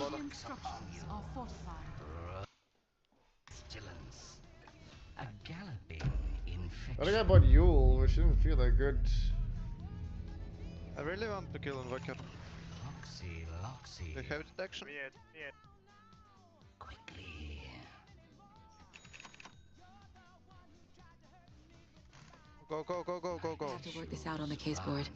bottom. Structures are fortified. Pestilence. A galloping I think I infection. bought Yule, which didn't feel that good. I really want to kill Invoker. Loxy, Loxy. They have detection. Yeah. Quickly. Go, go, go, go, go, I go. have to work this out on the case board.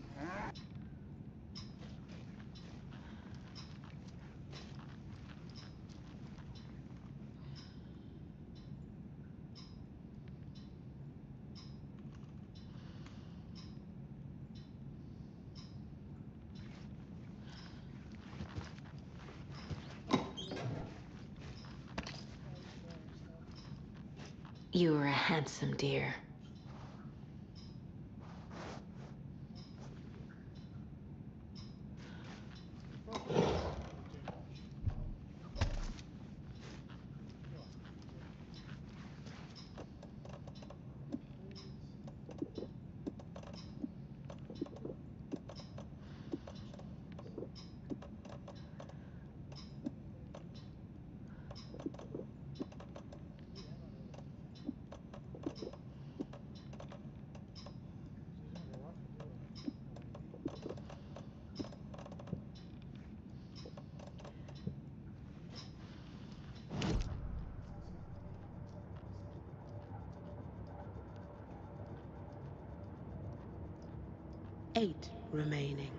You are a handsome deer. Eight remaining.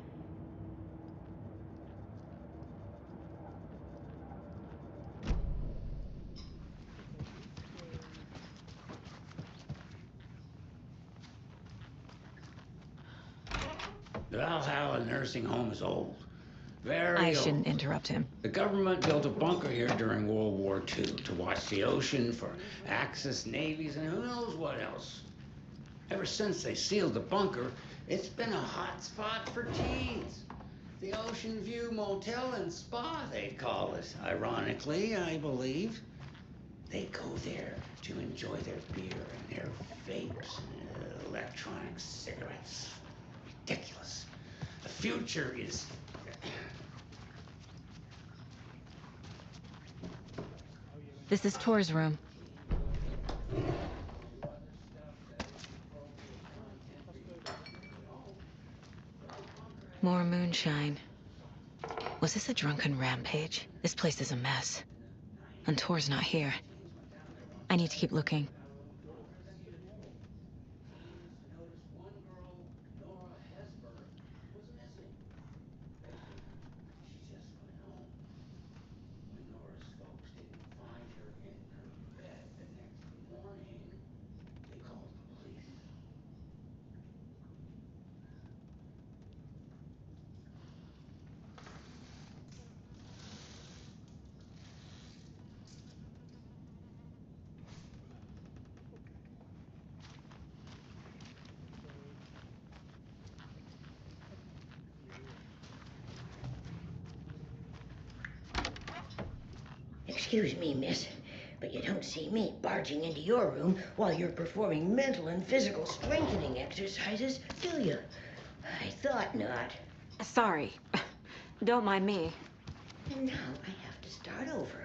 The Valhalla nursing home is old. Very I old. shouldn't interrupt him. The government built a bunker here during World War II to watch the ocean for Axis navies and who knows what else. Ever since they sealed the bunker, it's been a hot spot for teens. The Ocean View Motel and Spa, they call it. Ironically, I believe. They go there to enjoy their beer and their vapes and electronic cigarettes. Ridiculous. The future is... This is Tor's room. More moonshine. Was this a drunken rampage? This place is a mess. And Tor's not here. I need to keep looking. Excuse me, miss, but you don't see me barging into your room while you're performing mental and physical strengthening exercises, do you? I thought not. Sorry. Don't mind me. And now I have to start over.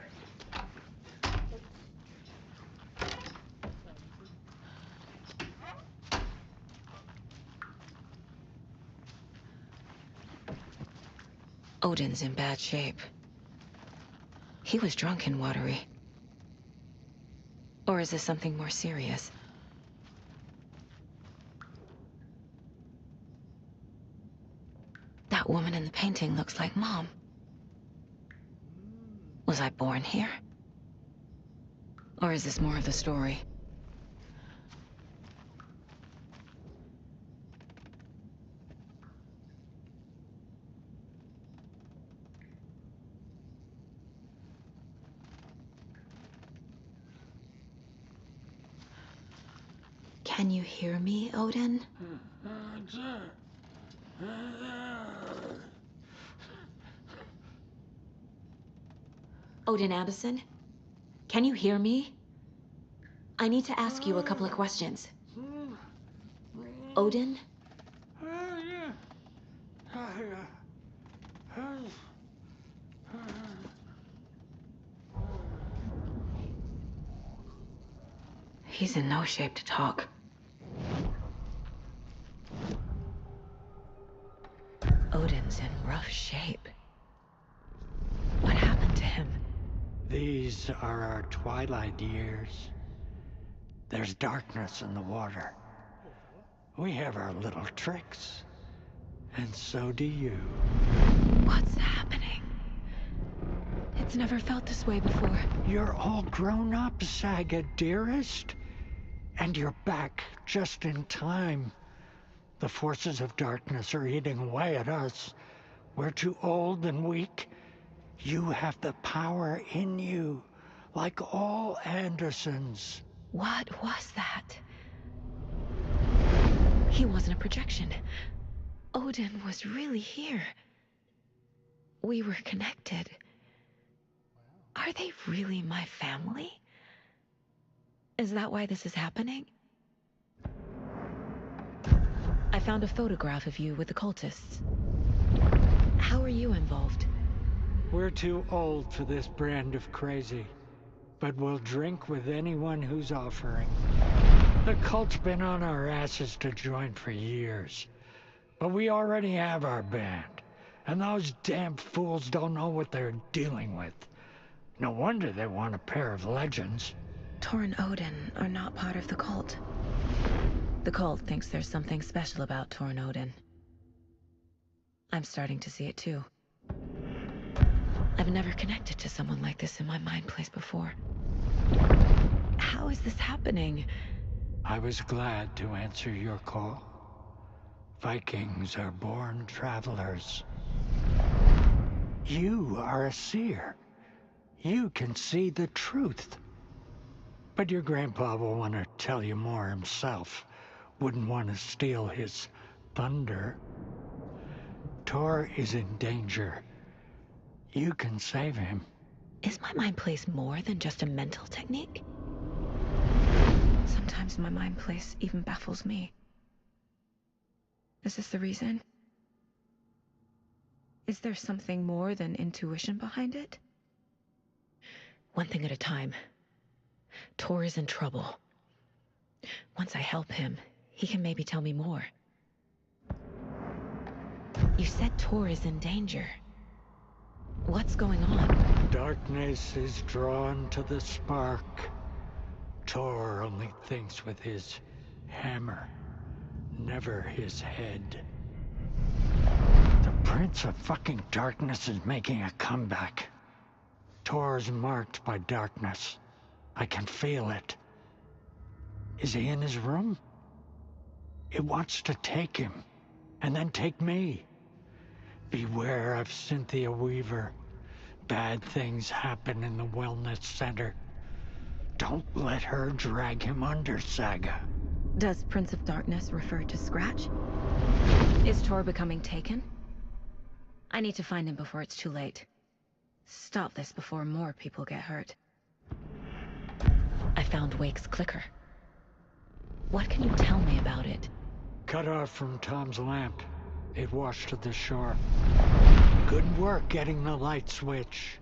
Odin's in bad shape. He was drunk and watery. Or is this something more serious? That woman in the painting looks like Mom. Was I born here? Or is this more of the story? Can you hear me, Odin? Odin Addison? Can you hear me? I need to ask you a couple of questions. Odin? He's in no shape to talk. Odin's in rough shape. What happened to him? These are our twilight years. There's darkness in the water. We have our little tricks. And so do you. What's happening? It's never felt this way before. You're all grown up, Saga, dearest. And you're back just in time. The forces of darkness are eating away at us. We're too old and weak. You have the power in you, like all Andersons. What was that? He wasn't a projection. Odin was really here. We were connected. Are they really my family? Is that why this is happening? I found a photograph of you with the cultists. How are you involved? We're too old for this brand of crazy, but we'll drink with anyone who's offering. The cult's been on our asses to join for years, but we already have our band, and those damn fools don't know what they're dealing with. No wonder they want a pair of legends. Tor and Odin are not part of the cult. The cult thinks there's something special about Tor and Odin. I'm starting to see it too. I've never connected to someone like this in my mind place before. How is this happening? I was glad to answer your call. Vikings are born travelers. You are a seer. You can see the truth. But your grandpa will want to tell you more himself. Wouldn't want to steal his thunder. Tor is in danger. You can save him. Is my mind place more than just a mental technique? Sometimes my mind place even baffles me. Is this the reason? Is there something more than intuition behind it? One thing at a time. Tor is in trouble. Once I help him, he can maybe tell me more. You said Tor is in danger. What's going on? Darkness is drawn to the spark. Tor only thinks with his hammer, never his head. The Prince of fucking Darkness is making a comeback. Tor's marked by darkness. I can feel it. Is he in his room? It wants to take him, and then take me. Beware of Cynthia Weaver. Bad things happen in the wellness center. Don't let her drag him under, Saga. Does Prince of Darkness refer to Scratch? Is Tor becoming taken? I need to find him before it's too late. Stop this before more people get hurt. I found Wake's clicker. What can you tell me about it? Cut off from Tom's lamp. It washed to the shore. Good work getting the light switch.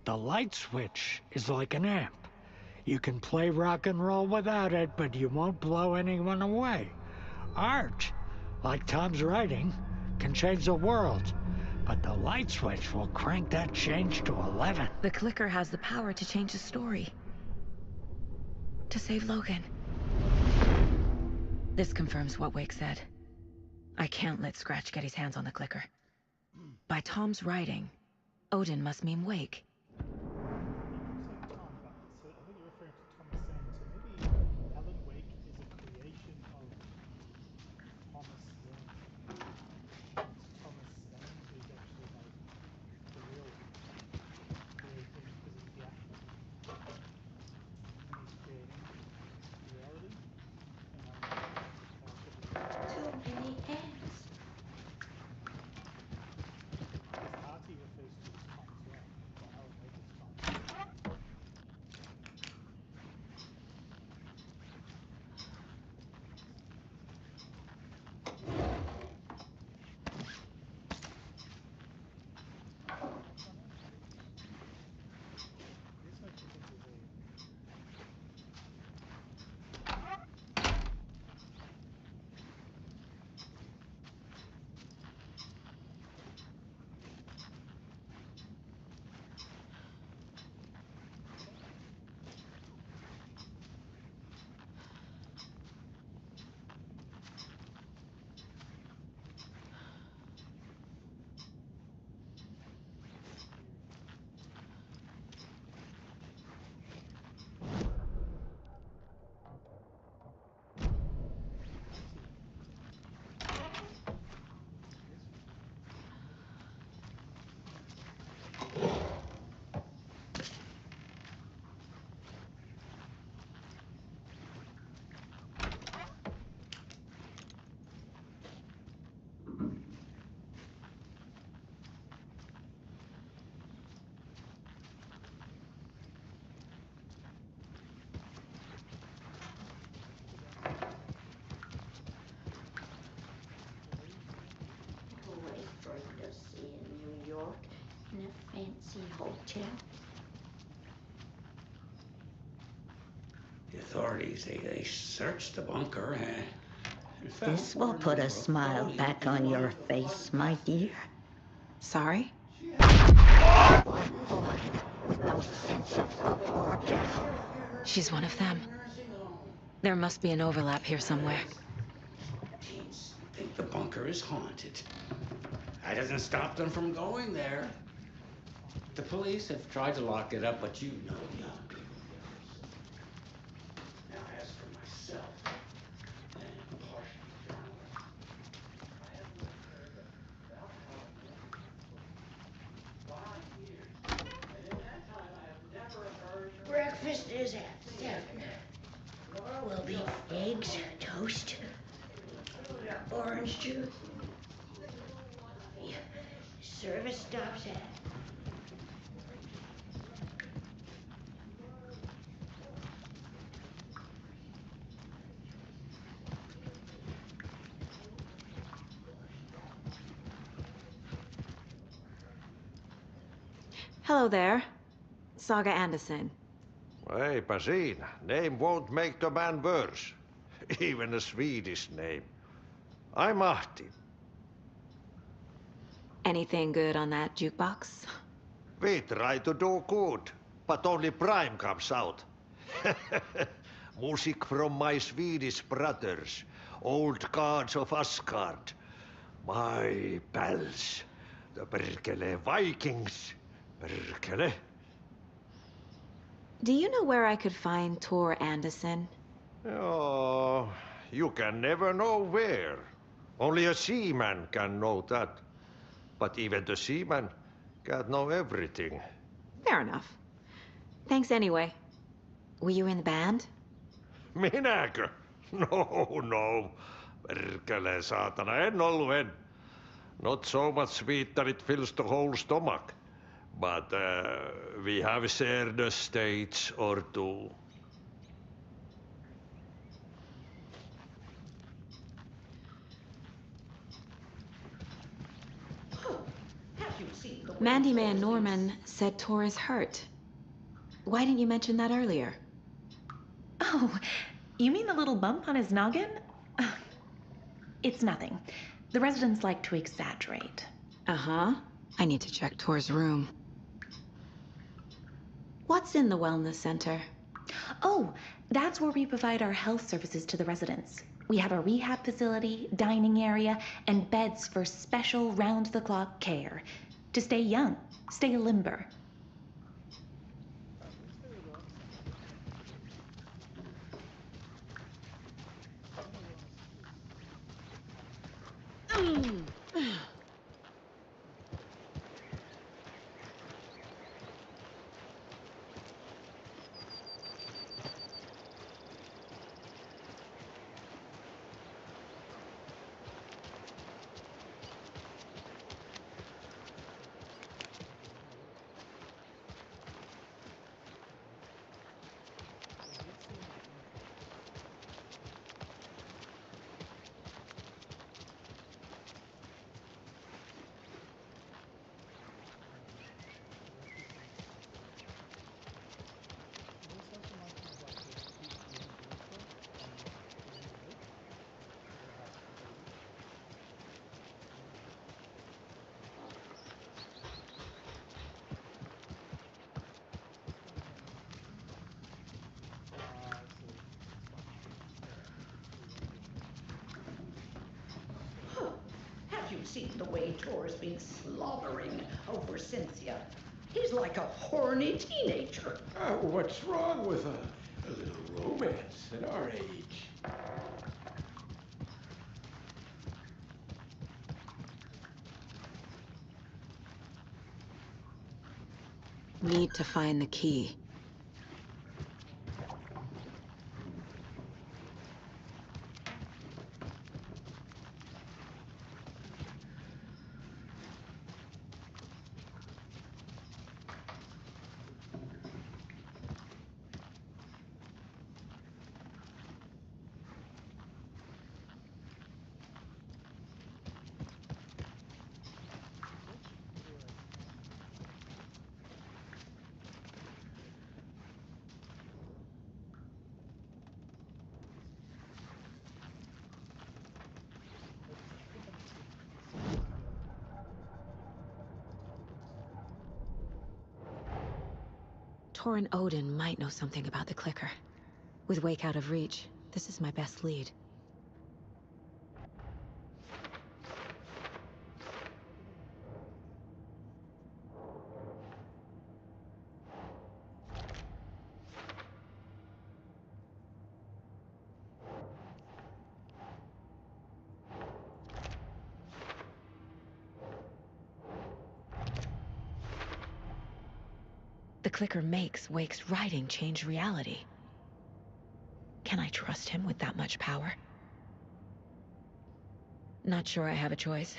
The light switch is like an amp. You can play rock and roll without it, but you won't blow anyone away. Art, like Tom's writing, can change the world. But the light switch will crank that change to 11. The clicker has the power to change the story. To save Logan. This confirms what Wake said. I can't let Scratch get his hands on the clicker. By Tom's writing, Odin must mean Wake. hotel. The authorities, they searched the bunker and... This will put a smile back on your face, my dear. Sorry? No sense of proportion. She's one of them. There must be an overlap here somewhere. Teens think the bunker is haunted. That doesn't stop them from going there. The police have tried to lock it up, but you know young people. Now, as for myself, I am partially journalist. I have lived there about 5 years, and in that time I have never heard... Breakfast is at 7. Tomorrow will be eggs, toast, orange juice. Service stops at... Hello there. Saga Anderson. Eipä siinä. Name won't make the man worse. Even a Swedish name. I'm Ahti. Anything good on that jukebox? We try to do good, but only Prime comes out. Music from my Swedish brothers, old gods of Asgard. My pals, the Perkele Vikings. Perkele. Do you know where I could find Tor Anderson? Oh, you can never know where. Only a seaman can know that. But even the seaman can't know everything. Fair enough. Thanks anyway. Were you in the band? Minäkö? No. Perkele saatana, en ollut. Not so much sweet that it fills the whole stomach. But we have shared a stage or two. Mandy May and Norman said Tor is hurt. Why didn't you mention that earlier? Oh, you mean the little bump on his noggin? It's nothing. The residents like to exaggerate. Uh-huh. I need to check Tor's room. What's in the wellness center? Oh, that's where we provide our health services to the residents. We have a rehab facility, dining area, and beds for special round-the-clock care. To stay young, stay limber. Have you seen the way Tor's been slobbering over Cynthia? He's like a horny teenager. What's wrong with a little romance at our age? Need to find the key. Torin Odin might know something about the clicker. With Wake out of reach, this is my best lead. The clicker makes Wake's writing change reality. Can I trust him with that much power? Not sure I have a choice.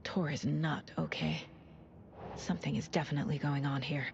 Tor is not okay. Something is definitely going on here.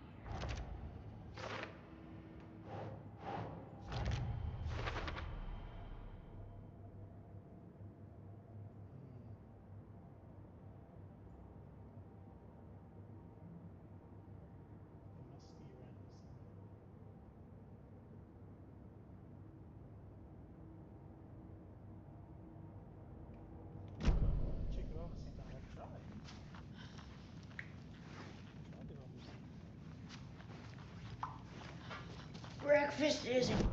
Breakfast isn't.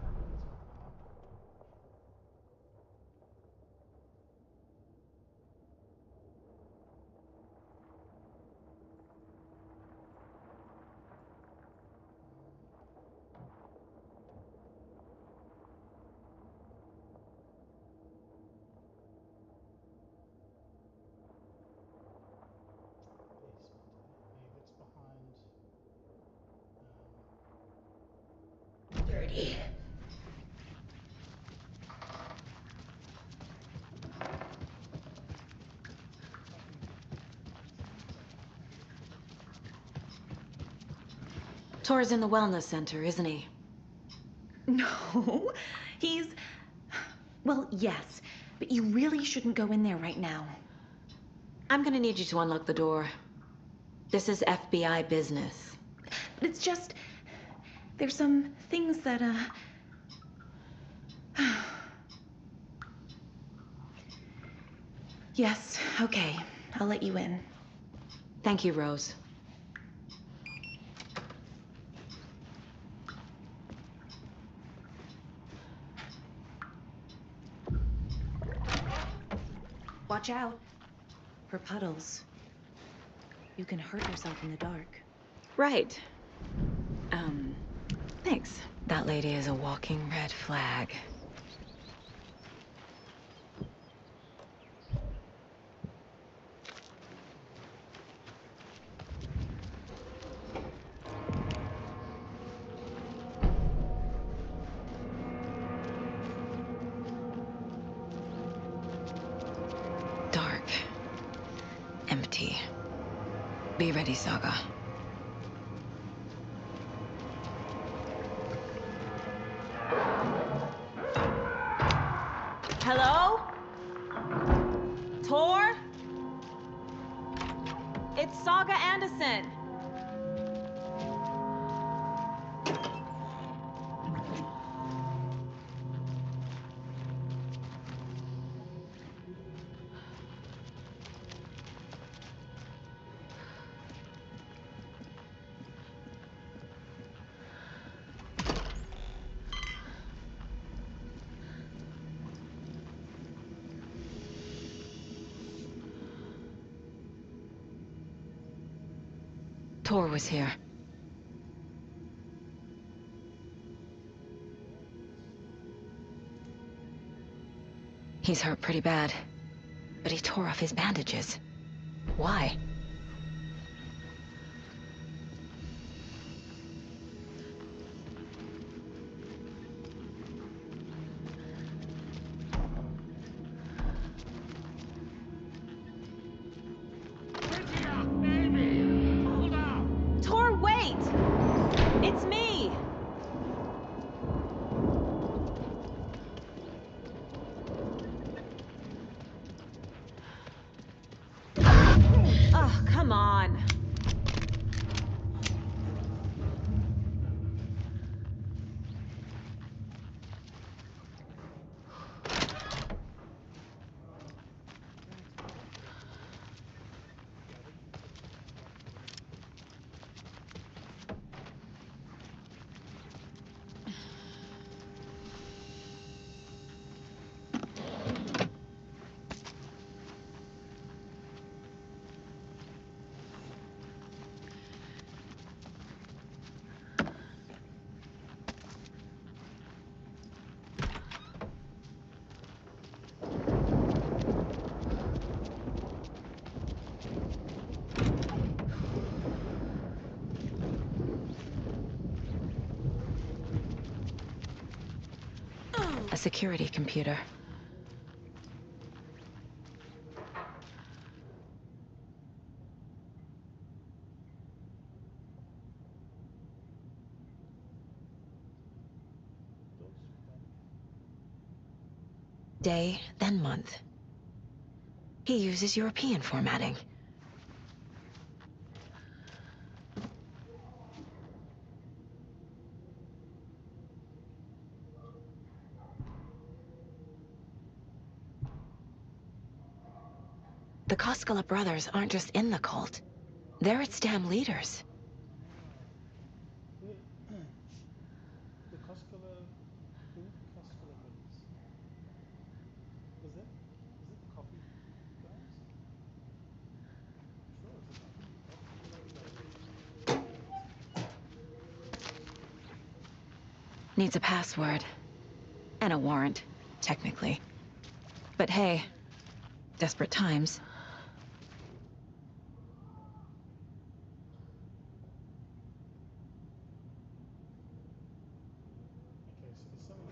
Dirty. Tor's in the wellness center, isn't he? No, he's... Well, yes, but you really shouldn't go in there right now. I'm gonna need you to unlock the door. This is FBI business. It's just... There's some things that, Yes, okay. I'll let you in. Thank you, Rose. Watch out for puddles. You can hurt yourself in the dark. Right. Thanks. That lady is a walking red flag. Dark. Empty. Be ready, Saga. Hello? Tor? It's Saga Anderson. Tor was here. He's hurt pretty bad, but he tore off his bandages. Why? Tor, wait! It's me! Ugh. A security computer. Day, then month. He uses European formatting. The Koskela brothers aren't just in the cult. They're its damn leaders. The Koskela... Who? Koskela brothers. Is it the coffee guys? Sure, is it Needs a password. And a warrant, technically. But hey, desperate times. Okay, so there's something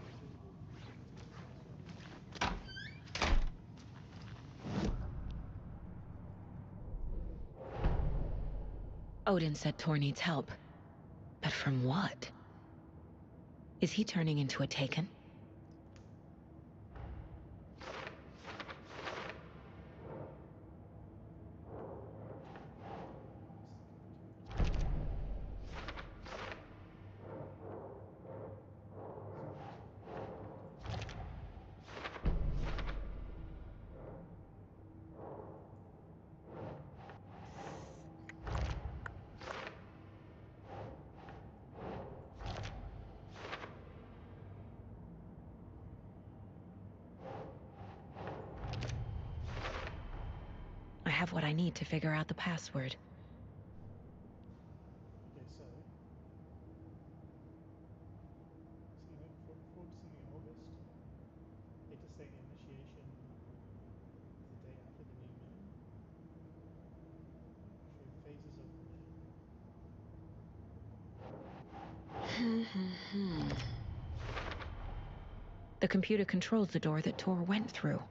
Odin said Tor needs help. But from what? Is he turning into a Taken? I have what I need to figure out the password. okay, so... Forward to something in August. Later saying initiation the day after the new moon. Showing phases of... The computer controls the door that Tor went through.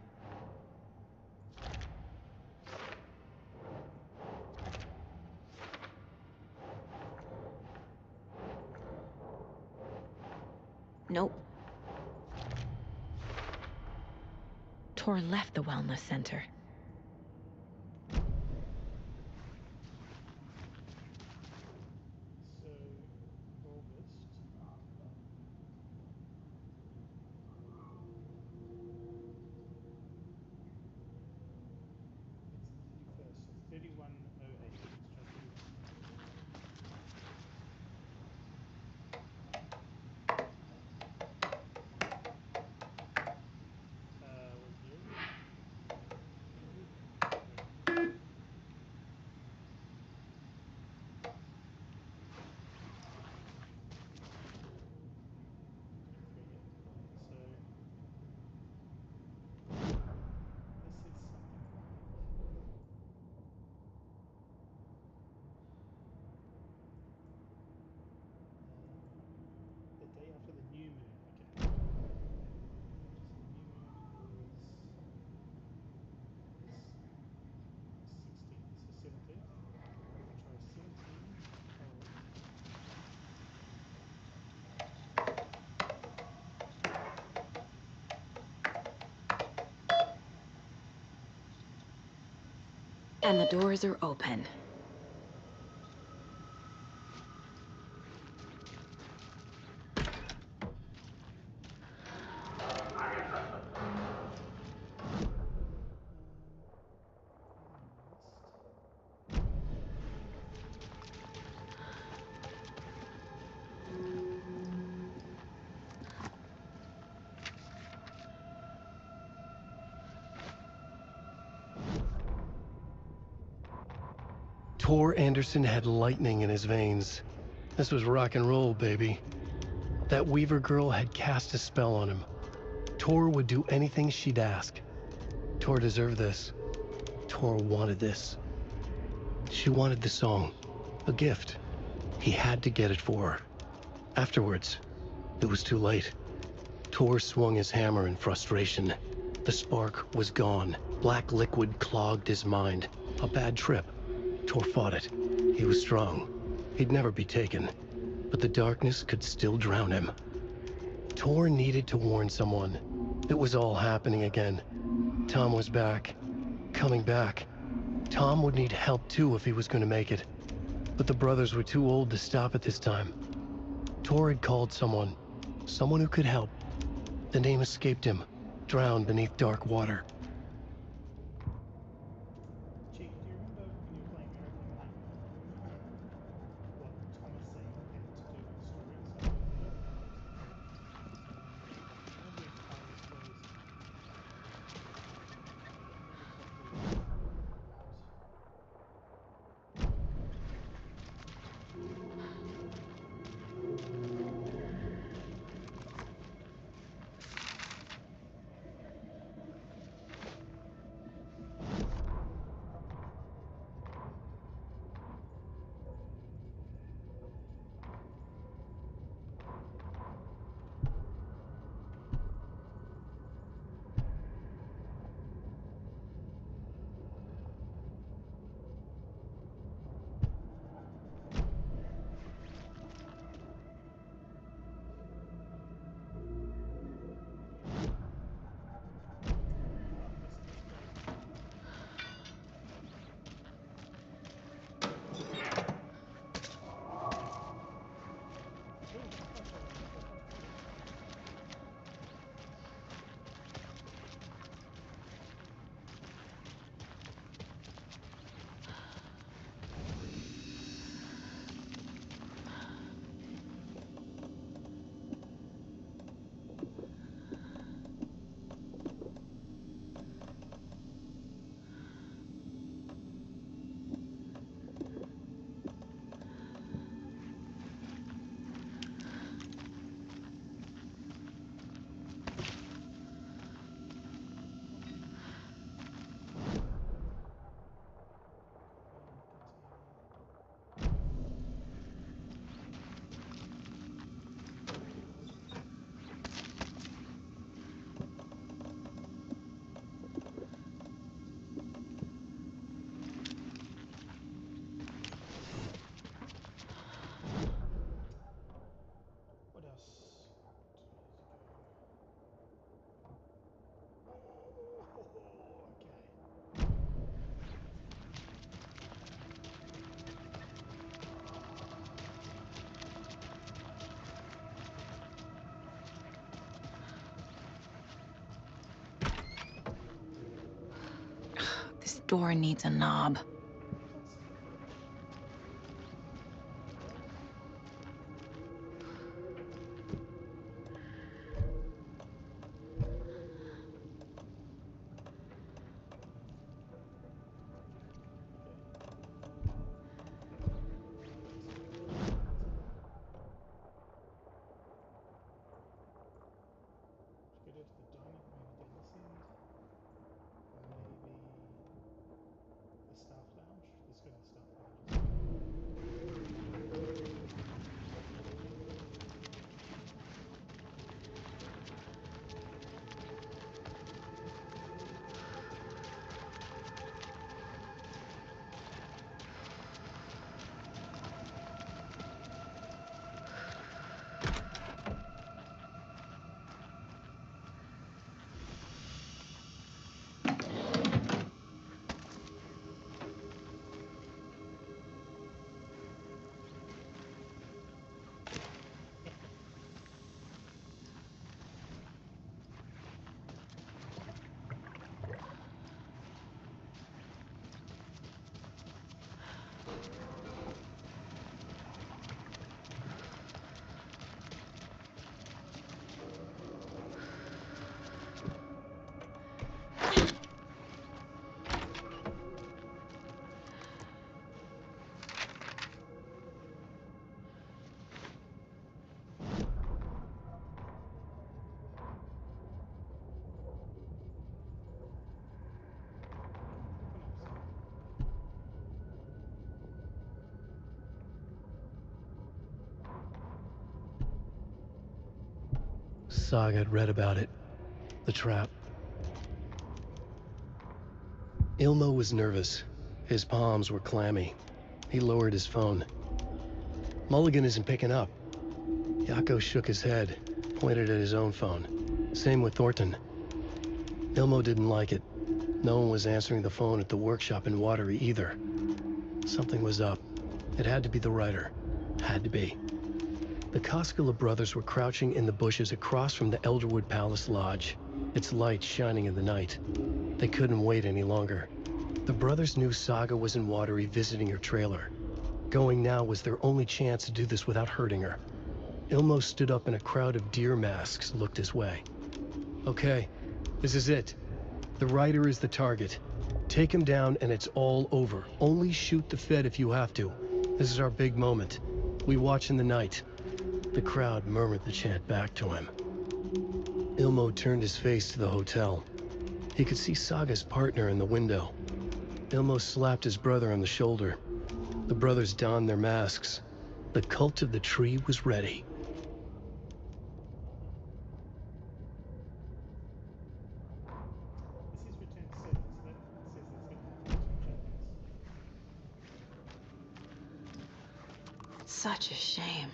Nope. Tor left the wellness center. So, August. It's the 31st, so 3108. Let's try was you? The day after the new moon, okay. So the new moon is 16th, so 17th. We'll try 17th. And the doors are open. Tor Anderson had lightning in his veins. This was rock and roll, baby. That Weaver girl had cast a spell on him. Tor would do anything she'd ask. Tor deserved this. Tor wanted this. She wanted the song. A gift. He had to get it for her. Afterwards, it was too late. Tor swung his hammer in frustration. The spark was gone. Black liquid clogged his mind. A bad trip. Tor fought it. He was strong. He'd never be taken. But the darkness could still drown him. Tor needed to warn someone. It was all happening again. Tom was back. Coming back. Tom would need help too if he was going to make it. But the brothers were too old to stop at this time. Tor had called someone. Someone who could help. The name escaped him. Drowned beneath dark water. Chief, do you remember when you were playing Miracle Man? What Thomas saying had to do with the story itself? Remember if Thomas was This door needs a knob. Stuff Saga had read about it. The trap. Ilmo was nervous. His palms were clammy. He lowered his phone. Mulligan isn't picking up. Yako shook his head, pointed at his own phone. Same with Thornton. Ilmo didn't like it. No one was answering the phone at the workshop in Watery either. Something was up. It had to be the writer. Had to be. The Koskela brothers were crouching in the bushes across from the Elderwood Palace Lodge, its light shining in the night. They couldn't wait any longer. The brothers knew Saga was in Watery visiting her trailer. Going now was their only chance to do this without hurting her. Ilmo stood up and a crowd of deer masks looked his way. Okay, this is it. The writer is the target. Take him down and it's all over. Only shoot the Fed if you have to. This is our big moment. We watch in the night. The crowd murmured the chant back to him. Ilmo turned his face to the hotel. He could see Saga's partner in the window. Ilmo slapped his brother on the shoulder. The brothers donned their masks. The cult of the tree was ready. Such a shame.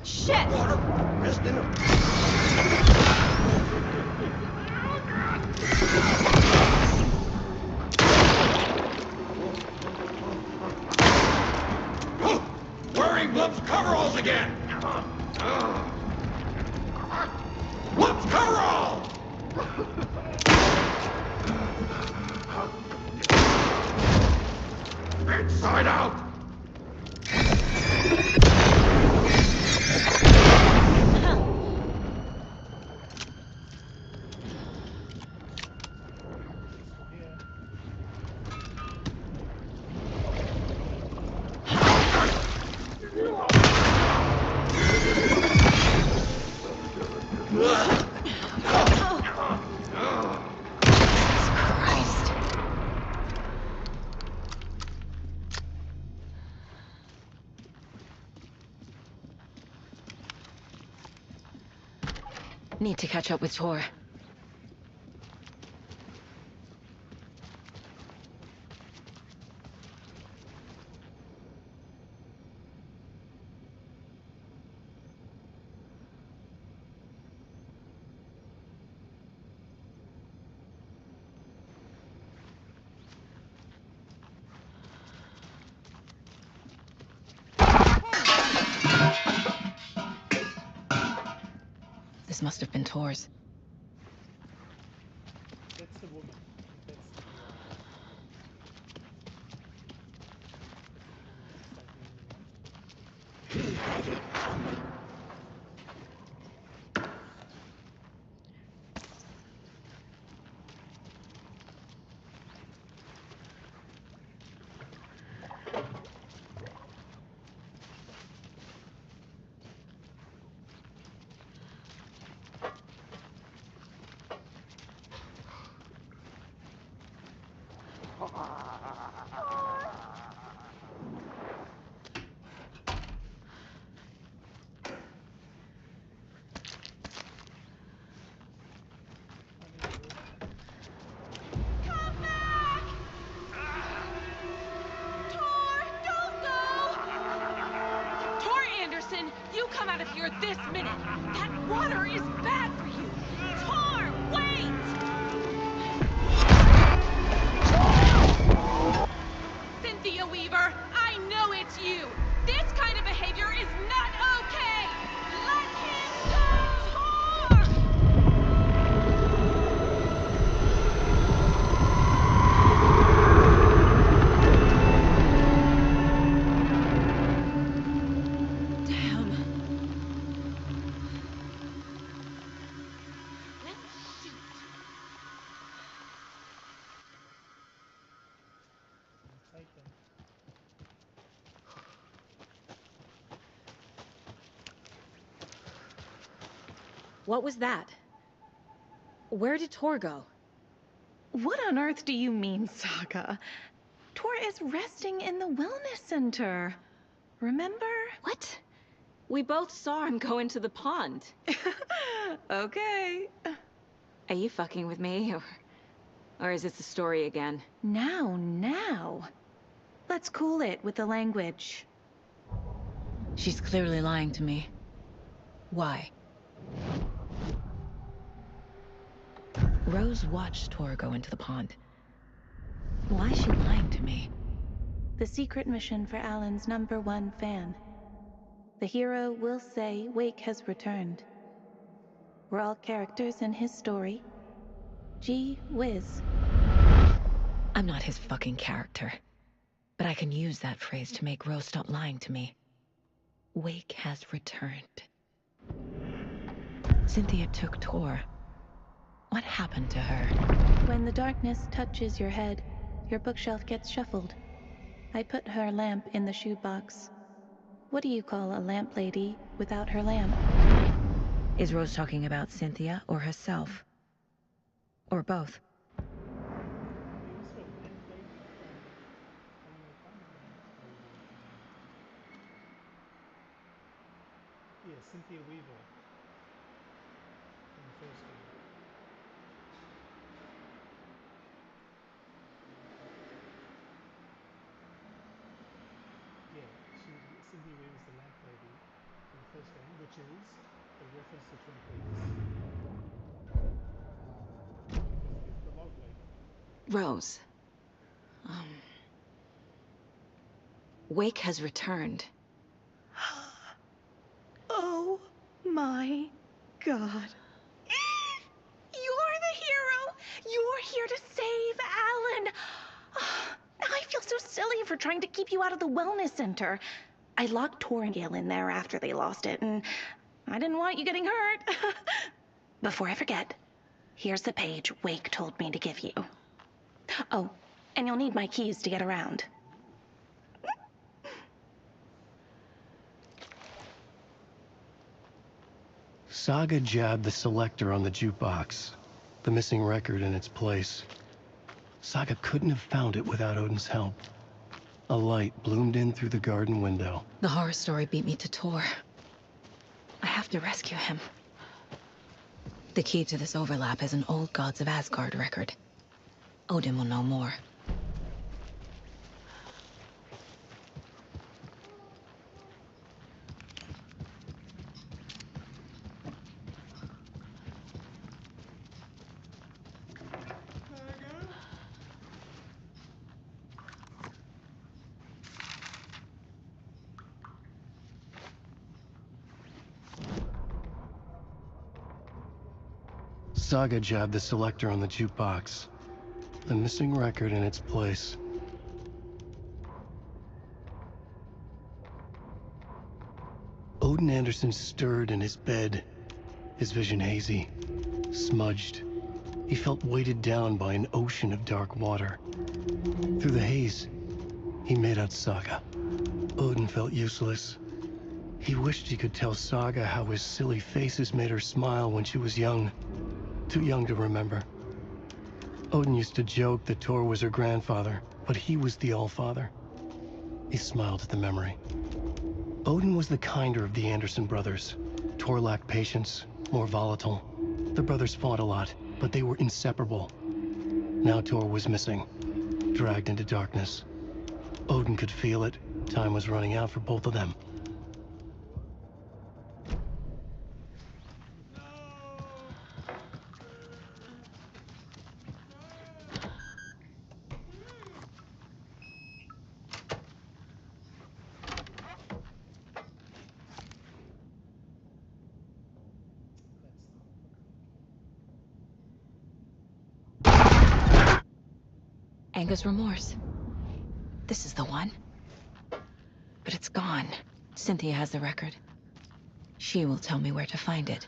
Shit! Missed him. Wearing Blup's coveralls again! Blup's coverall! Inside out! Need to catch up with Tor. This must have been Tor's. That's the woman. You come out of here this minute! That water is bad for you! Tor, wait! Cynthia Weaver, I know it's you! This kind of behavior is not okay! Let him go! Tor! What was that? Where did Tor go? What on earth do you mean, Saga? Tor is resting in the wellness center. Remember? What? We both saw him go into the pond. Okay. Are you fucking with me, or is this the story again? Now. Let's cool it with the language. She's clearly lying to me. Why? Rose watched Tor go into the pond. Why is she lying to me? The secret mission for Alan's #1 fan. The hero will say Wake has returned. We're all characters in his story. Gee whiz. I'm not his fucking character. But I can use that phrase to make Rose stop lying to me. Wake has returned. Cynthia took Tor. What happened to her? When the darkness touches your head, your bookshelf gets shuffled. I put her lamp in the shoebox. What do you call a lamp lady without her lamp? Is Rose talking about Cynthia or herself? Or both? Yeah, Cynthia Weaver. In the first one. Yeah, Cynthia Weaver's the lamp lady in the first game, which is a reference to Twin Peaks. Because it's the log lady. Rose. Wake has returned. Oh my God. You're the hero! You're here to save Alan! I feel so silly for trying to keep you out of the wellness center. I locked Tor and Gale in there after they lost it, and I didn't want you getting hurt. Before I forget, here's the page Wake told me to give you. Oh, and you'll need my keys to get around. Saga jabbed the selector on the jukebox, the missing record in its place. Saga couldn't have found it without Odin's help. A light bloomed in through the garden window. The horror story beat me to Tor. I have to rescue him. The key to this overlap is an old Gods of Asgard record. Odin will know more. Saga jabbed the selector on the jukebox, the missing record in its place. Odin Anderson stirred in his bed, his vision hazy, smudged. He felt weighted down by an ocean of dark water. Through the haze, he made out Saga. Odin felt useless. He wished he could tell Saga how his silly faces made her smile when she was young. Too young to remember. Odin used to joke that Tor was her grandfather, but he was the Allfather. He smiled at the memory. Odin was the kinder of the Anderson brothers. Tor lacked patience, more volatile. The brothers fought a lot, but they were inseparable. Now Tor was missing, dragged into darkness. Odin could feel it. Time was running out for both of them. Anger's remorse. This is the one. But it's gone. Cynthia has the record. She will tell me where to find it.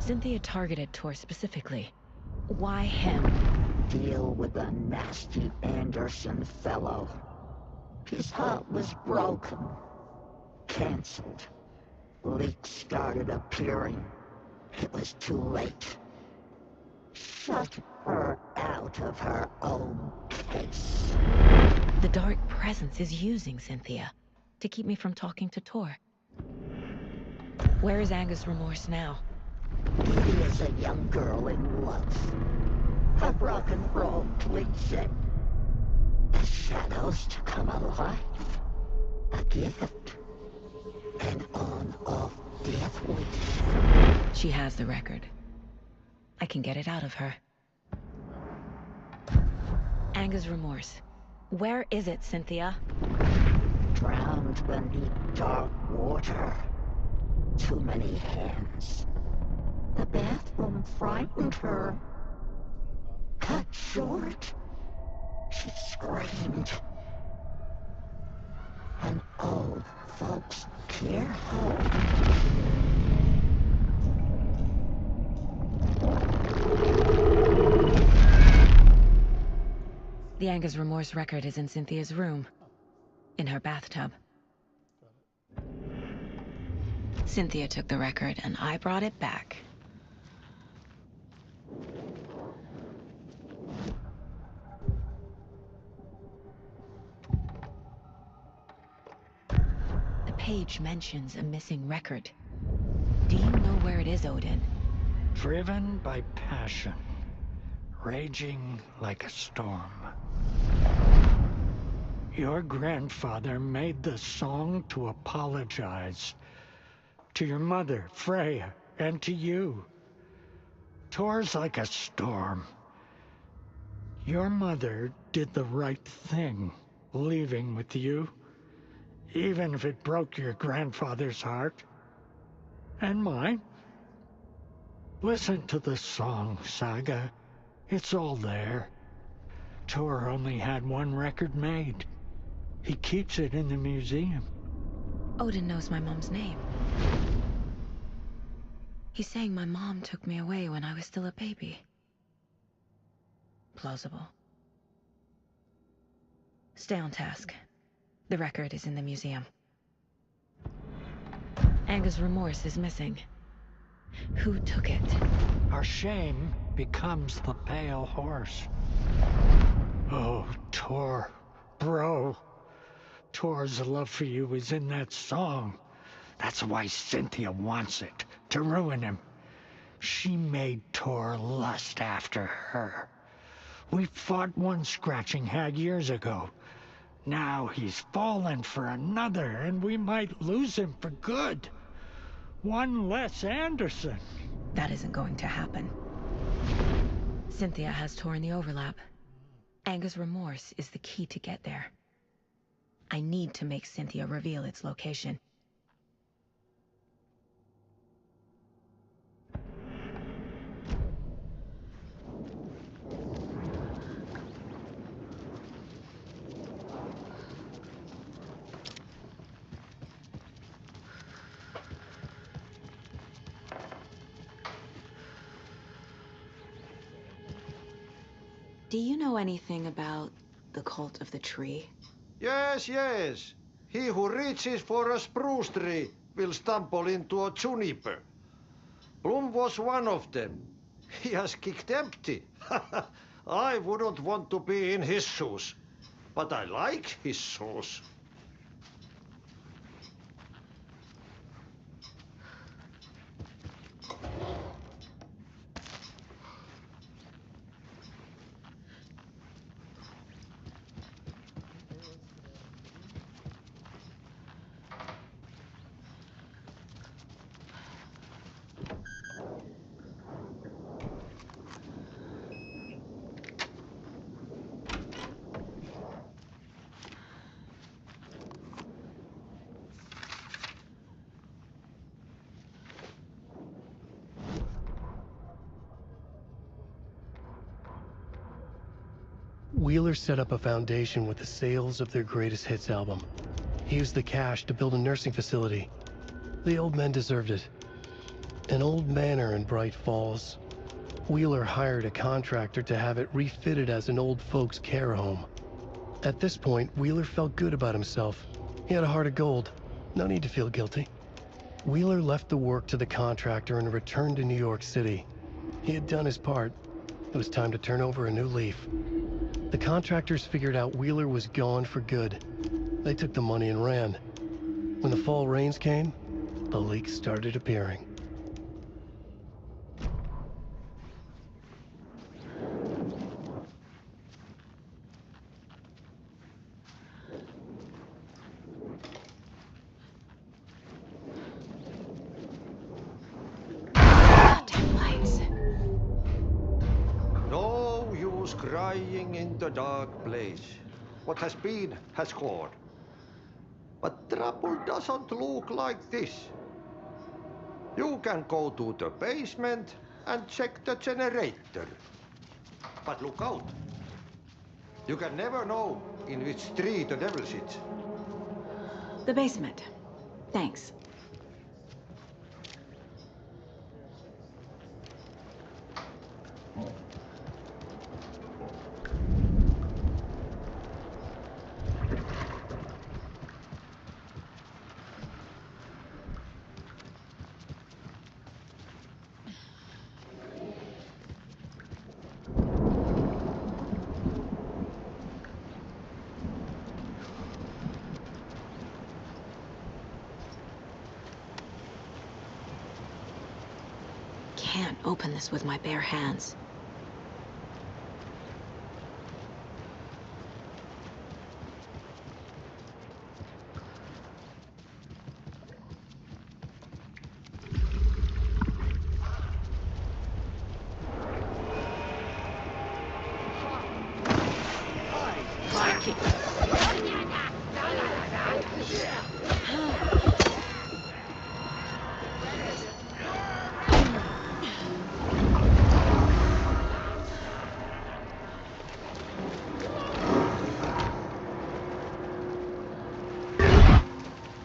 Cynthia targeted Tor specifically. Why him? Deal with the nasty Anderson fellow. His heart was broken. Cancelled. Leaks started appearing. It was too late. Shut her out of her own case. The Dark Presence is using Cynthia to keep me from talking to Tor. Where is Angus Remorse now? Dee is a young girl in love. A rock and roll cliche. The shadows to come alive. A gift. An on-off death wish. She has the record. I can get it out of her. Angus Remorse. Where is it, Cynthia? Drowned beneath dark water. Too many hands. The bathroom frightened her. Cut short. She screamed. An old folks' care home. The Angus Remorse record is in Cynthia's room. In her bathtub. Cynthia took the record, and I brought it back. The page mentions a missing record. Do you know where it is, Odin? Driven by passion, raging like a storm. Your grandfather made the song to apologize. To your mother, Freya, and to you. Tor's like a storm. Your mother did the right thing, leaving with you. Even if it broke your grandfather's heart. And mine. Listen to the song, Saga. It's all there. Tor only had one record made. He keeps it in the museum. Odin knows my mom's name. He's saying my mom took me away when I was still a baby. Plausible. Stay on task. The record is in the museum. Angus Remorse is missing. Who took it? Our shame becomes the pale horse. Oh, Tor. Bro. Tor's love for you is in that song. That's why Cynthia wants it, to ruin him. She made Tor lust after her. We fought one scratching hag years ago. Now he's fallen for another, and we might lose him for good. One less Anderson. That isn't going to happen. Cynthia has Tor in the overlap. Angus Remorse is the key to get there. I need to make Cynthia reveal its location. Do you know anything about the Cult of the Tree? Yes, yes. He who reaches for a spruce tree will stumble into a juniper. Bloom was one of them. He has kicked empty. I wouldn't want to be in his shoes. But I like his shoes. Wheeler set up a foundation with the sales of their greatest hits album. He used the cash to build a nursing facility. The old men deserved it. An old manor in Bright Falls. Wheeler hired a contractor to have it refitted as an old folks' care home. At this point, Wheeler felt good about himself. He had a heart of gold. No need to feel guilty. Wheeler left the work to the contractor and returned to New York City. He had done his part. It was time to turn over a new leaf. The contractors figured out Wheeler was gone for good. They took the money and ran. When the fall rains came, the leaks started appearing. No use crying in the dark place. What has been has gone. But trouble doesn't look like this. You can go to the basement and check the generator. But look out. You can never know in which tree the devil sits. The basement. Thanks. Can't open this with my bare hands.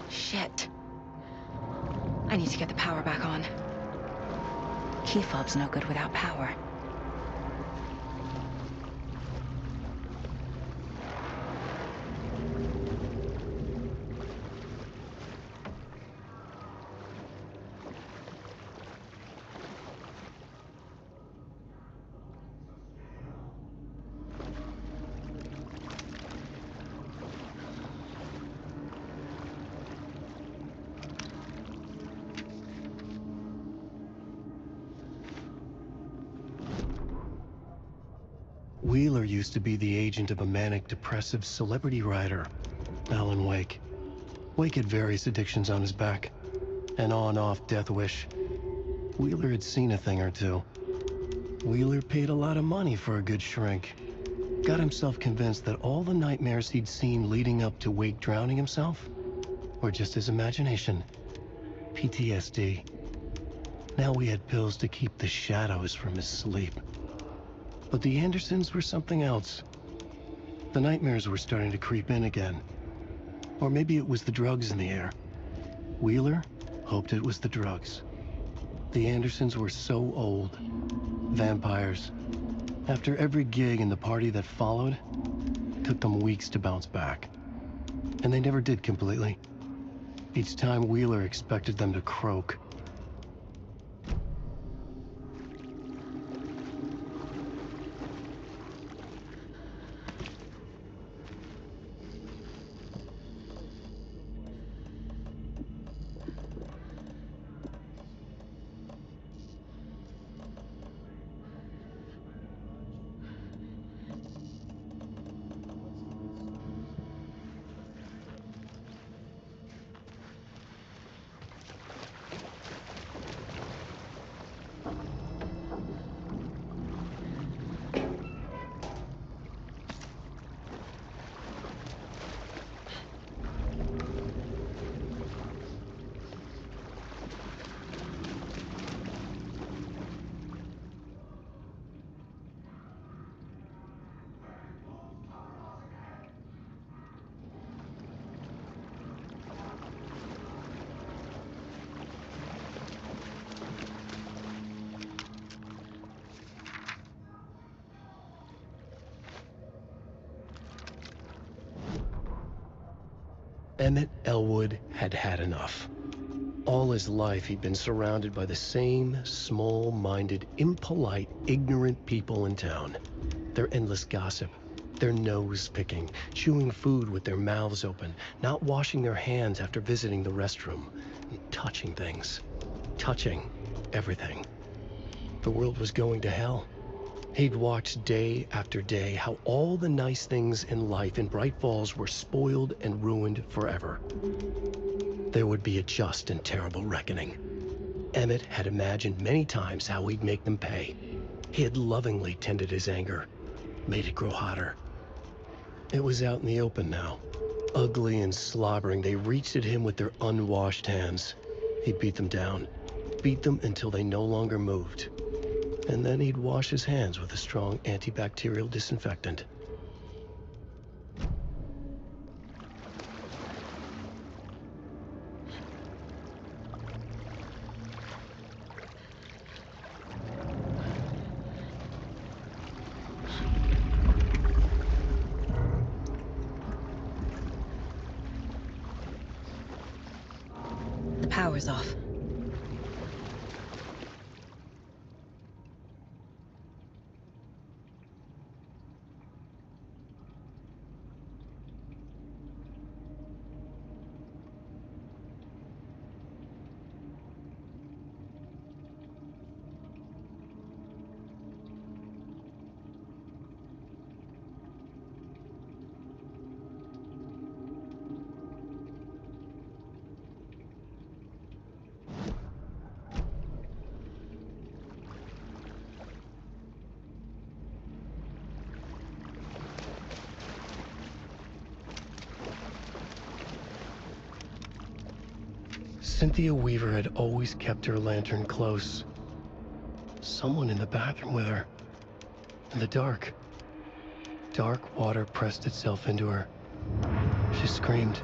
Shit. I need to get the power back on. Key fob's no good without power. Wheeler used to be the agent of a manic-depressive celebrity writer, Alan Wake. Wake had various addictions on his back. An on-off death wish. Wheeler had seen a thing or two. Wheeler paid a lot of money for a good shrink. Got himself convinced that all the nightmares he'd seen leading up to Wake drowning himself were just his imagination. PTSD. Now we had pills to keep the shadows from his sleep. But the Andersons were something else. The nightmares were starting to creep in again. Or maybe it was the drugs in the air. Wheeler hoped it was the drugs. The Andersons were so old. Vampires. After every gig and the party that followed, it took them weeks to bounce back. And they never did completely. Each time Wheeler expected them to croak. Emmett Elwood had had enough. All his life, he'd been surrounded by the same small-minded, impolite, ignorant people in town. Their endless gossip, their nose-picking, chewing food with their mouths open, not washing their hands after visiting the restroom, and touching things. Touching everything. The world was going to hell. He'd watched day after day how all the nice things in life in Bright Falls were spoiled and ruined forever. There would be a just and terrible reckoning. Emmett had imagined many times how he'd make them pay. He had lovingly tended his anger, made it grow hotter. It was out in the open now. Ugly and slobbering, they reached at him with their unwashed hands. He beat them down, beat them until they no longer moved. And then he'd wash his hands with a strong antibacterial disinfectant. The power's off. Cynthia Weaver had always kept her lantern close. Someone in the bathroom with her. In the dark. Dark water pressed itself into her. She screamed.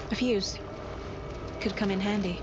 A fuse. Could come in handy.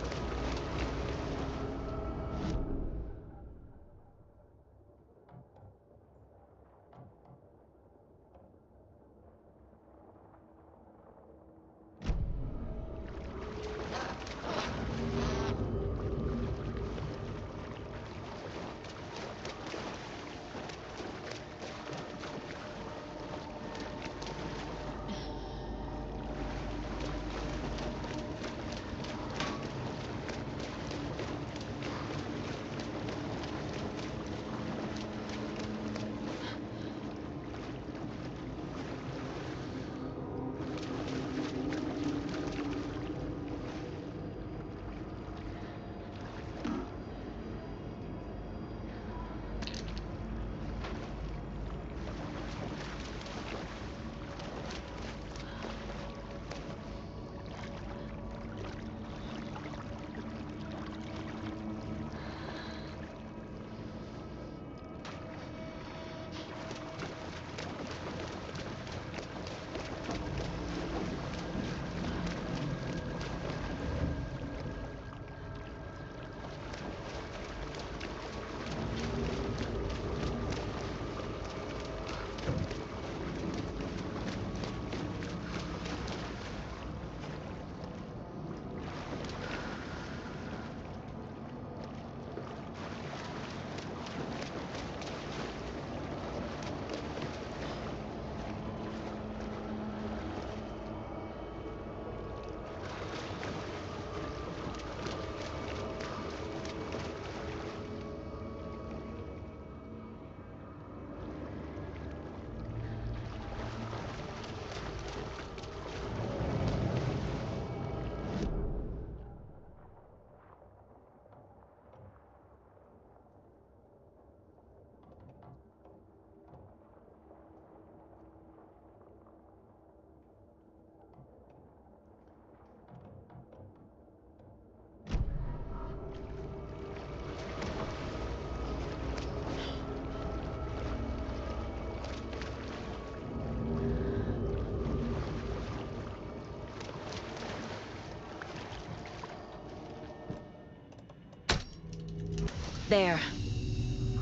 There.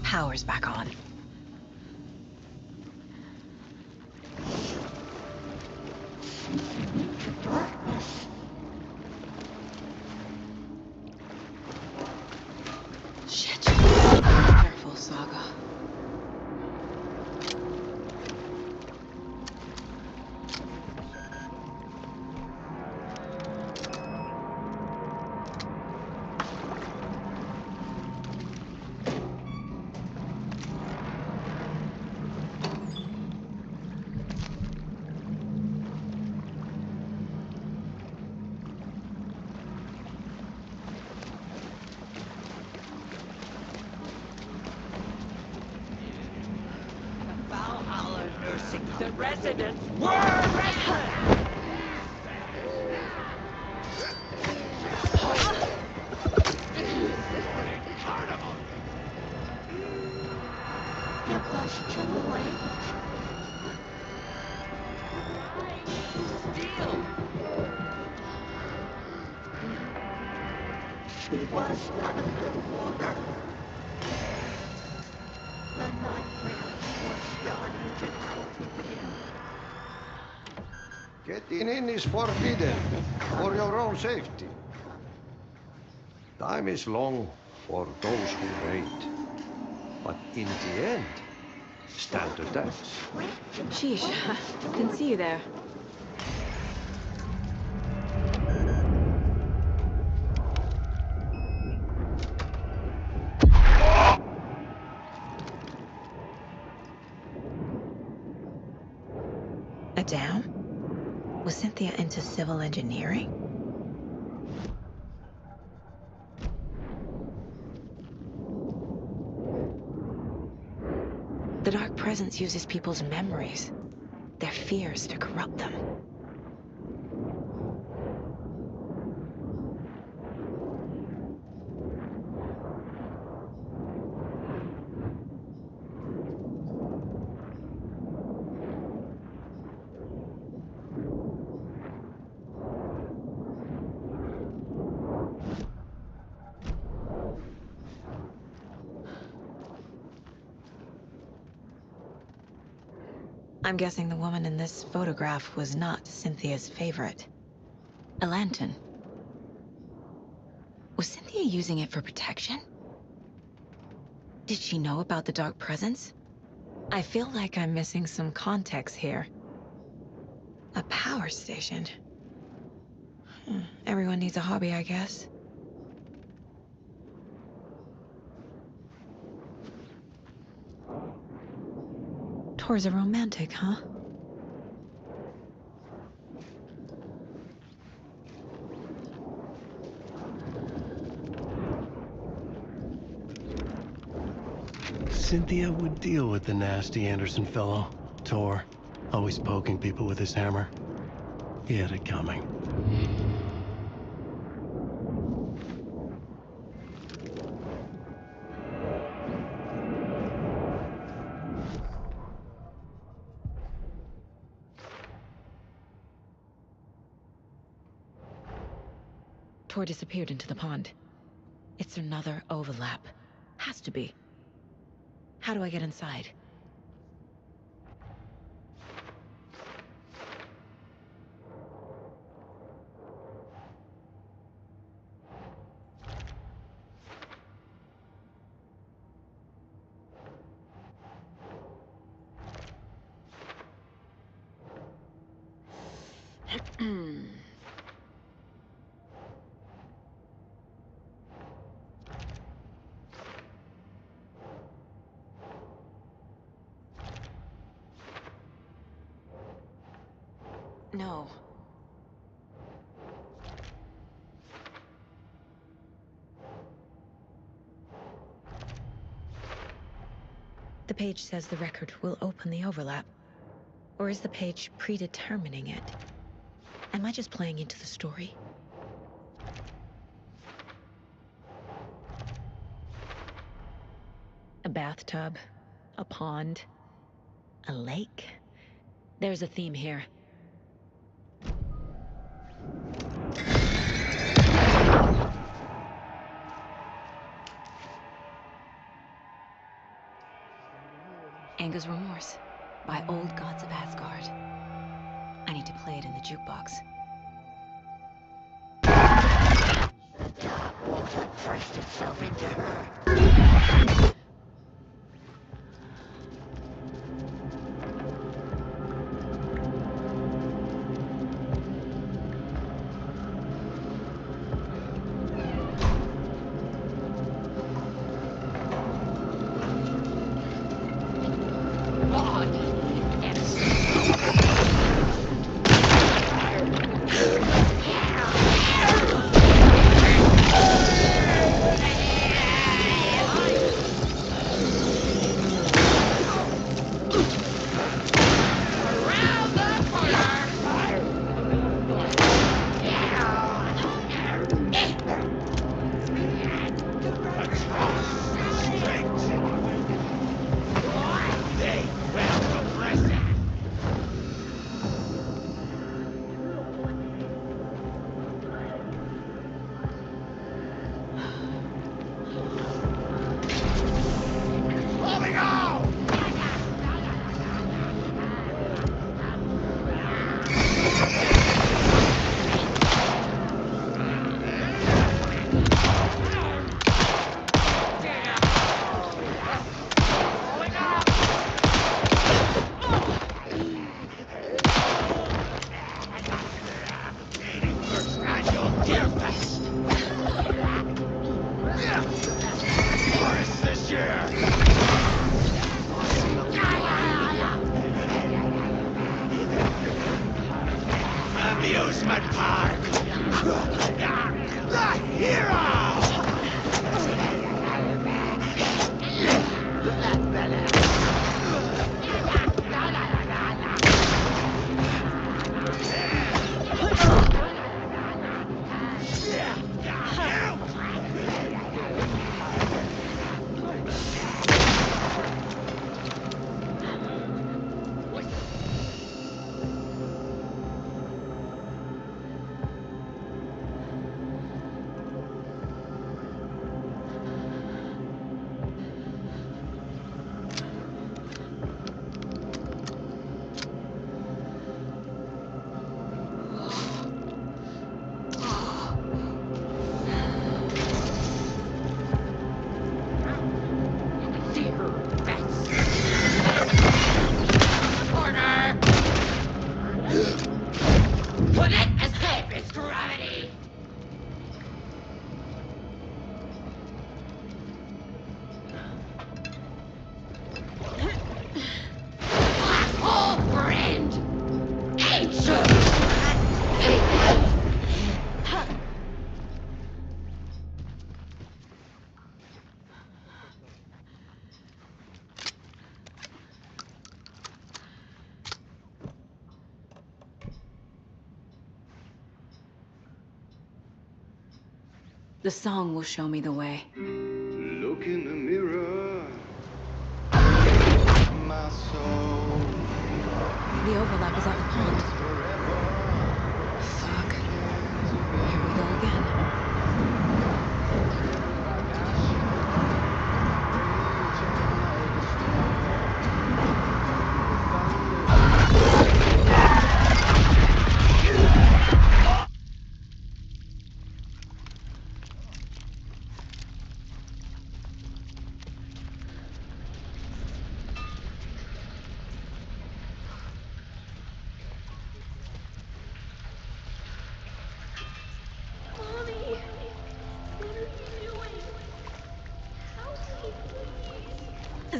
Power's back on. Shit. Careful, Saga. Valhalla nursing the residents were restless! It was too late. Steel! She was underwater. The nightmare was starting to come in. Getting in is forbidden, for your own safety. Time is long for those who wait. But in the end, stand to dance. Sheesh, didn't see you there. A dam? Was Cynthia into civil engineering? The Dark Presence uses people's memories, their fears to corrupt them. I'm guessing the woman in this photograph was not Cynthia's favorite. A lantern. Was Cynthia using it for protection? Did she know about the Dark Presence? I feel like I'm missing some context here. A power station. Everyone needs a hobby, I guess. Tor's a romantic, huh? Cynthia would deal with the nasty Anderson fellow. Tor, always poking people with his hammer. He had it coming. Tor disappeared into the pond. It's another overlap. Has to be. How do I get inside? No. The page says the record will open the overlap. Or is the page predetermining it? Am I just playing into the story? A bathtub, a pond, a lake. There's a theme here. Anga's Remorse by Old Gods of Asgard. I need to play it in the jukebox. The dark wolf had thrust itself into her. Amusement park! The hero! Couldn't escape its gravity! Black hole friend! Ancient! The song will show me the way. Look in the mirror, my soul. The overlap is at the pond. Fuck. Here we go again.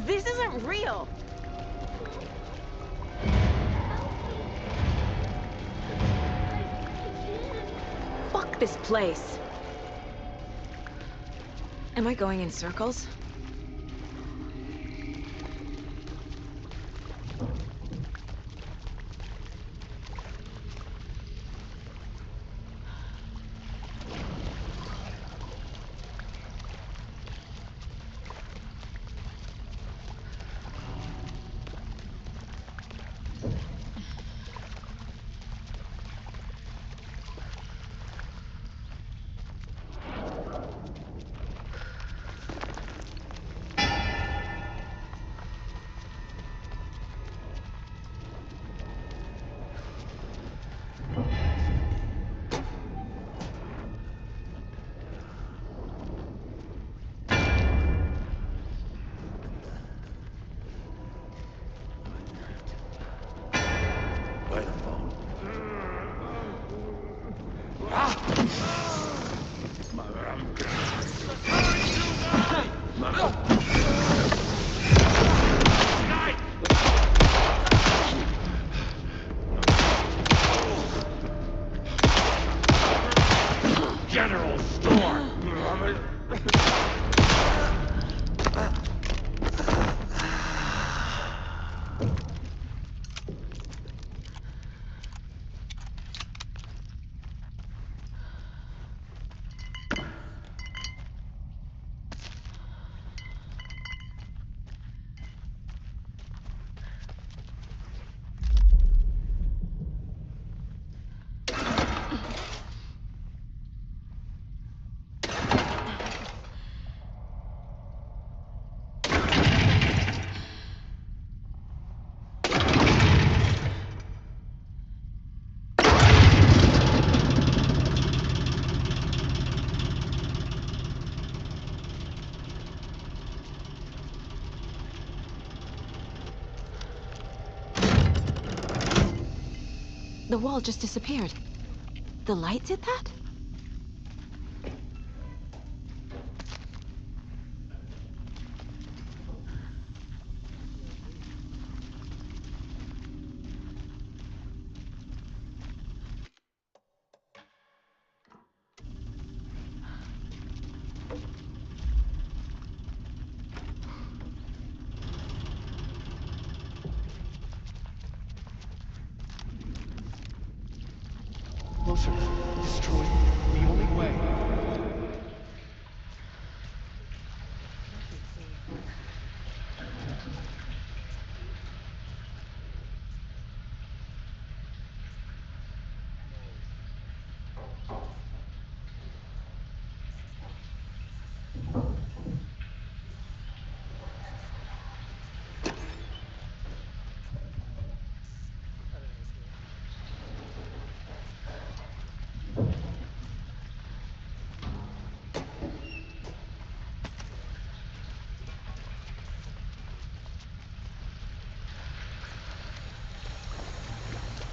This isn't real. Fuck this place. Am I going in circles? General Store! The wall just disappeared. The light did that? Closer. Destroy the only way.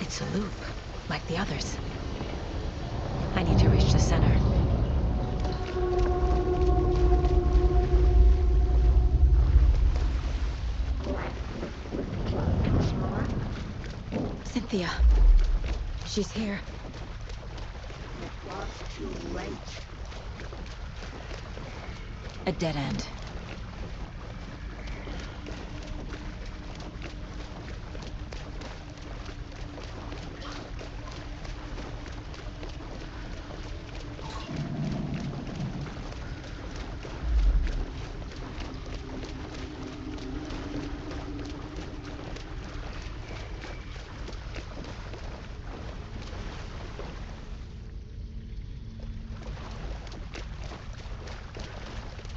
It's a loop, like the others. I need to reach the center. Cynthia. She's here. Too late. A dead end.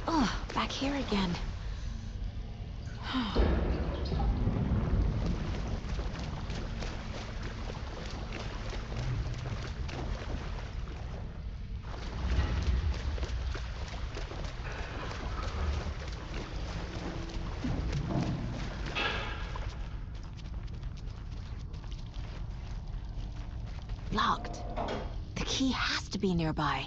Oh, back here again. Locked. The key has to be nearby.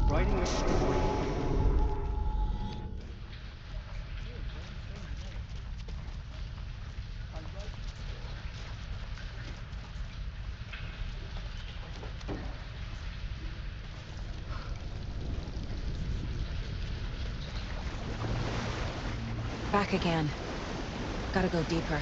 Writing a story. Back again. Gotta go deeper.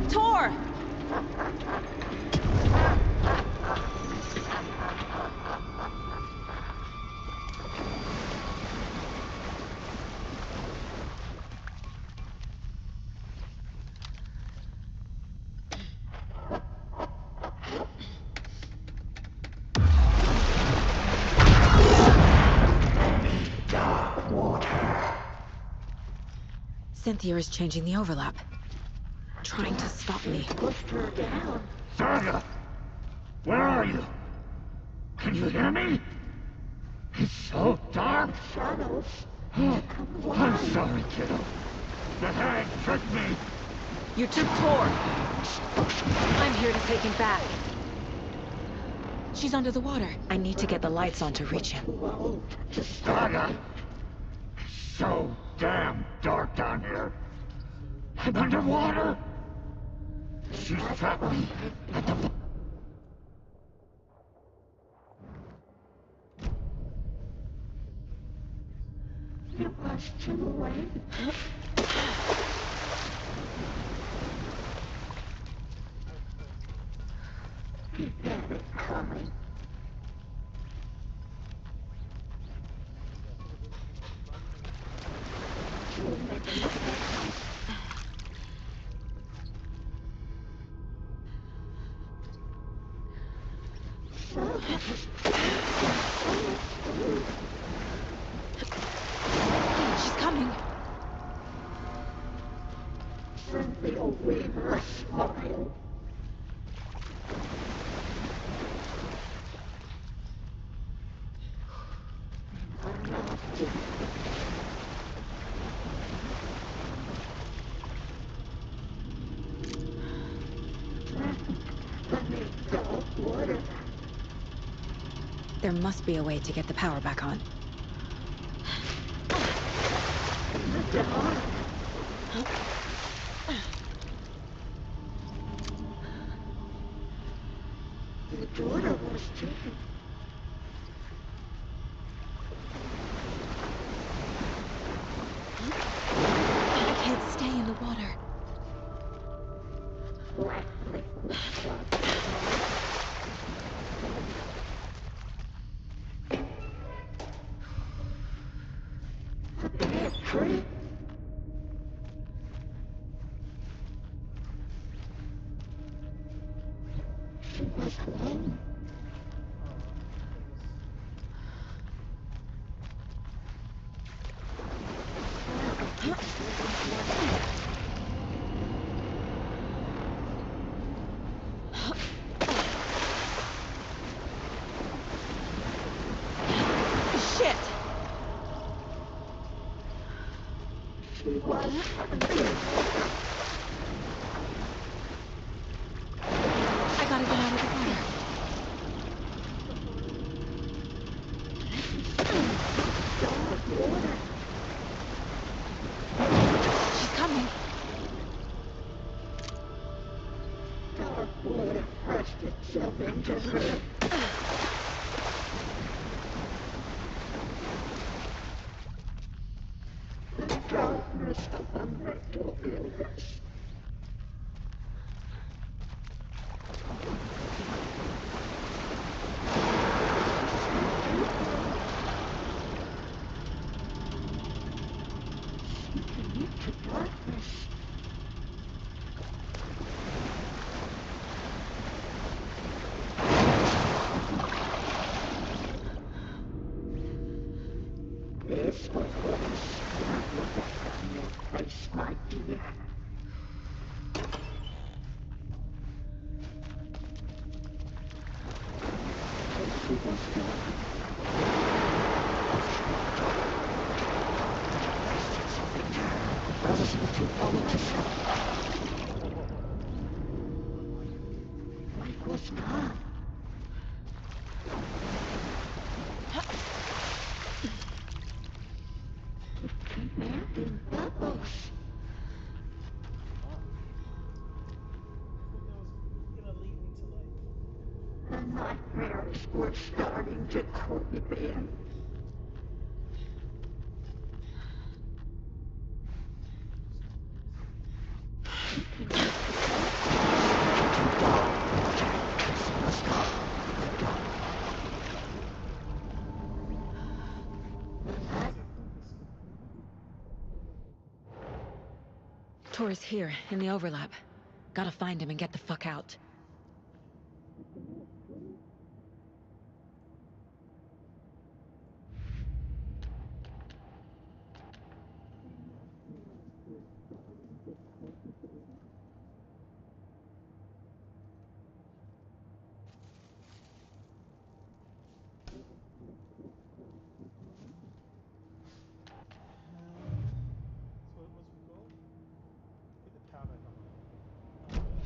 Tor! Cynthia is changing the overlap. Trying to stop me. Saga! Where are you? Can you hear me? It's so dark. Shadows. Oh, I'm sorry, kiddo. The hag tricked me. You took Tor. I'm here to take him back. She's under the water. I need to get the lights on to reach him. Saga! So damn dark down here. I'm underwater. She's trapped me at the... You must too late. Keep it coming. She's coming. Cynthia Weaver, smile. There must be a way to get the power back on. The daughter was taken. I can't stay in the water. trip. She was alone. Shit! She was I gotta get out of the water. She's coming. dark water pressed itself into her. The darkness of a mental illness. Sinking into darkness. This was what a snap effect on your face might do. She was gone. Relative to Otis. Mike was gone. Commanding bubbles. The nightmares were starting to creep in. Tor's here, in the overlap. Gotta find him and get the fuck out.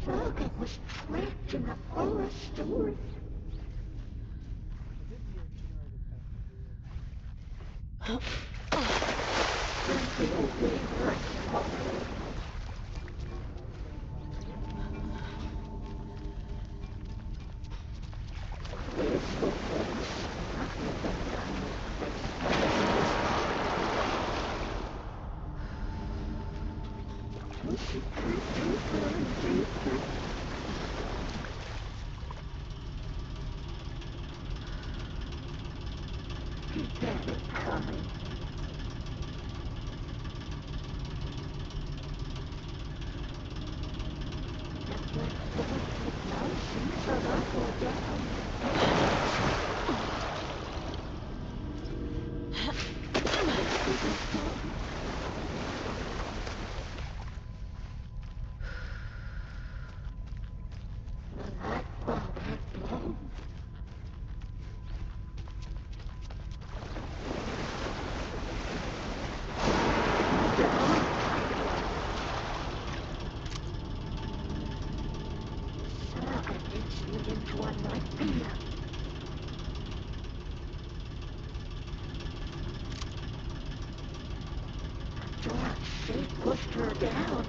Saga was trapped in a forest story. He had it coming. Into a nightmare. The dark shape pushed her down.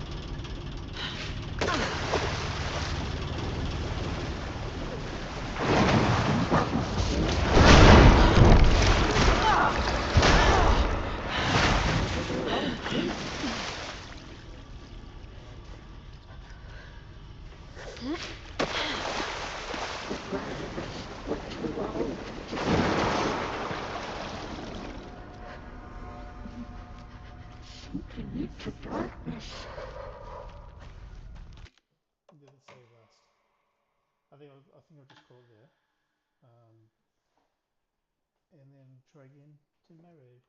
Continue to darkness. Did it save last? I think I'll just call it there. And then try again tomorrow.